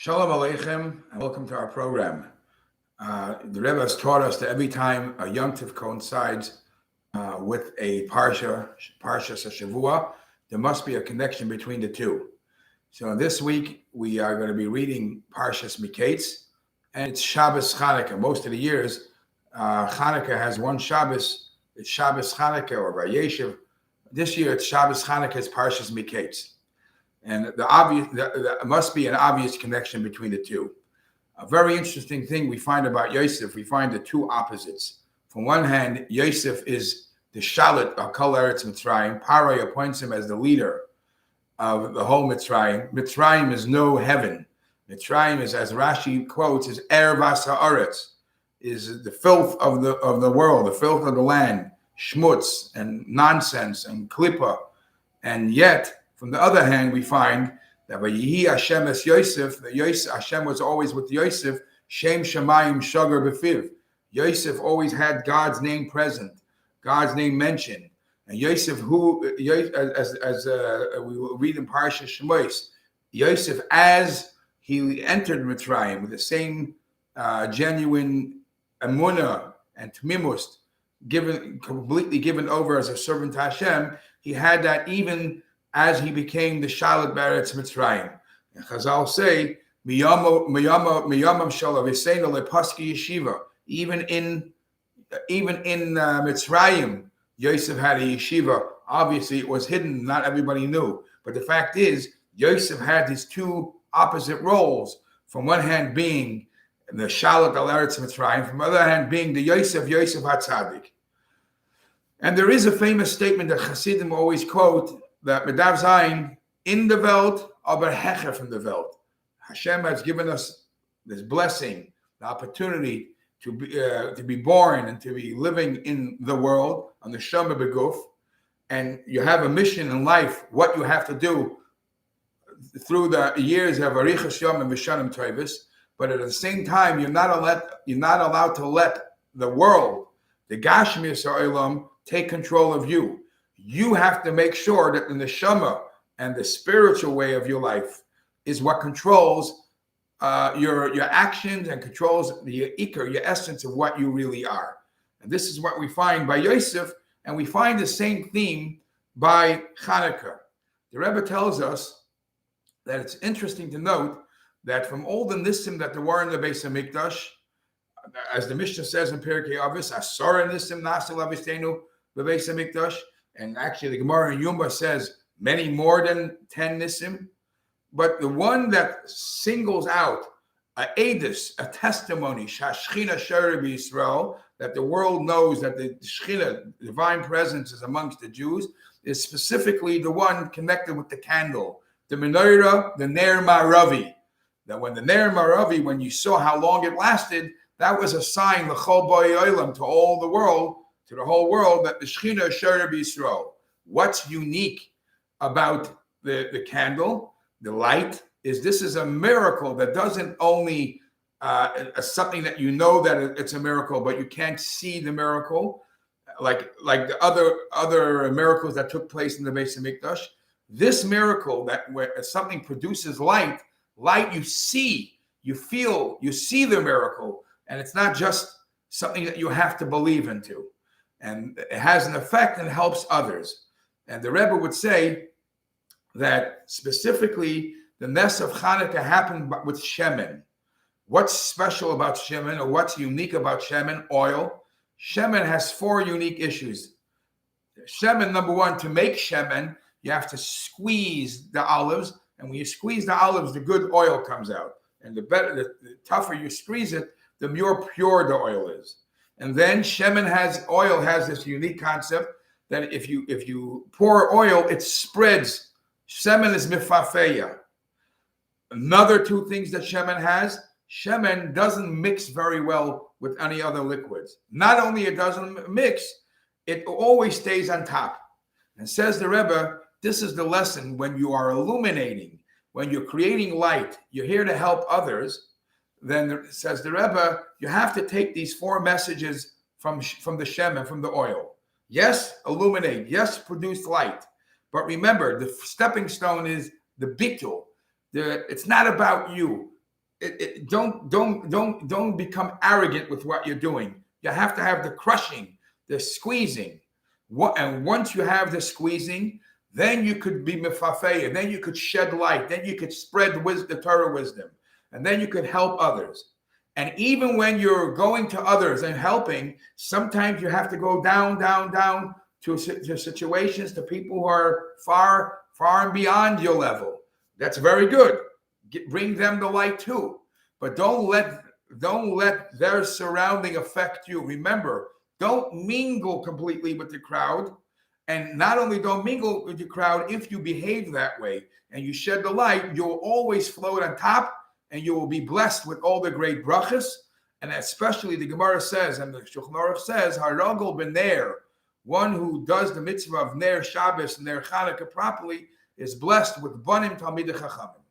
Shalom Aleichem, and welcome to our program. The Rebbe has taught us that every time a Yom Tov coincides with a Parsha Shavua, there must be a connection between the two. So this week, we are going to be reading Parshas Miketz, and it's Shabbos Chanukah. Most of the years, Chanukah has one Shabbos. It's Shabbos Chanukah or Vayeshev. This year, it's Shabbos Chanukah, it's Parshas Miketz. And there must be an obvious connection between the two. A very interesting thing we find about Yosef, we find the two opposites. From one hand, Yosef is the shalit of Kol Eretz Mitzrayim. Paro appoints him as the leader of the whole Mitzrayim. Mitzrayim is no heaven. Mitzrayim is, as Rashi quotes, is ervas haaretz, is the filth of the world, the filth of the land, schmutz and nonsense and klippa. And yet, from the other hand, we find that Vayihi Hashem es Yosef, Hashem was always with Yosef, Shem Shemayim Shagar Befiv. Yosef always had God's name present, God's name mentioned. And Yosef, as we will read in Parashat Shemos, Yosef, as he entered Mitzrayim with the same genuine emunah and tmimus, completely given over as a servant to Hashem, he had that even as he became the Shalit Beretz Mitzrayim. And Chazal say, Miyamam Shalav Yisena Lepaski Yeshiva. Even in Mitzrayim, Yosef had a yeshiva. Obviously, it was hidden; not everybody knew. But the fact is, Yosef had these two opposite roles. From one hand, being the Shalit al Eretz Mitzrayim. From the other hand, being the Yosef HaTzadik. And there is a famous statement that Hasidim always quote, that Medav Zayin, in the Welt, aber hecher from the Welt. Hashem has given us this blessing, the opportunity to be born and to be living in the world on the Shema Beguf, and you have a mission in life, what you have to do through the years of Arichas Yom and Vishanim Tovis, but at the same time, you're not allowed to let the world, the Gashmias Ha'olam, take control of you. You have to make sure that the neshama and the spiritual way of your life is what controls your actions and controls the ikar, your essence of what you really are. And this is what we find by Yosef, and we find the same theme by Chanukah. The Rebbe tells us that it's interesting to note that from all the nisim that there were in the Beis HaMikdash, as the Mishnah says in Pirkei Avos, Asara nisim nasa lavistenu beBeis HaMikdash. And actually, the Gemara in Yuma says many more than 10 nisim. But the one that singles out a edus, a testimony, shashchina shara b'Yisrael, that the world knows that the Shechina, divine presence, is amongst the Jews, is specifically the one connected with the candle, the menorah, the Ner Maravi. That when the Ner Maravi, when you saw how long it lasted, that was a sign, l'chol b'ay olam, to all the world, to the whole world, that the Shechina Shara b'Yisrael. What's unique about the candle, the light, is this is a miracle that doesn't only something that you know that it's a miracle, but you can't see the miracle, like the other miracles that took place in the Beis HaMikdash. This miracle that where something produces light you see, you feel, you see the miracle, and it's not just something that you have to believe into. And it has an effect and helps others. And the Rebbe would say that specifically the Nes of Chanukah happened with Shemen. What's special about Shemen, or what's unique about Shemen? Oil. Shemen has four unique issues. Shemen, number one, to make Shemen, you have to squeeze the olives. And when you squeeze the olives, the good oil comes out. And the tougher you squeeze it, the more pure the oil is. And then oil has this unique concept that if you pour oil, it spreads. Shemen is mifafeya. Another two things that Shemen has, Shemen doesn't mix very well with any other liquids. Not only it doesn't mix, it always stays on top. And says the Rebbe, this is the lesson when you are illuminating, when you're creating light, you're here to help others. Then says the Rebbe, you have to take these four messages from the Shemen, from the oil. Yes, illuminate. Yes, produce light. But remember, the stepping stone is the bitul. It's not about you. don't become arrogant with what you're doing. You have to have the crushing, the squeezing. And once you have the squeezing, then you could be mefafei, and then you could shed light, then you could spread the Torah wisdom, and then you could help others. And even when you're going to others and helping, sometimes you have to go down to situations, to people who are far and beyond your level. That's very good. Bring them the light too, but don't let their surrounding affect you. Remember, don't mingle completely with the crowd, and not only don't mingle with the crowd, if you behave that way and you shed the light, you'll always float on top, and you will be blessed with all the great brachas. And especially the Gemara says, and the Shulchan Aruch says, Haragol b'ner, one who does the mitzvah of Ner Shabbos and Ner Chanukah properly, is blessed with Banim Talmidei Chachamim.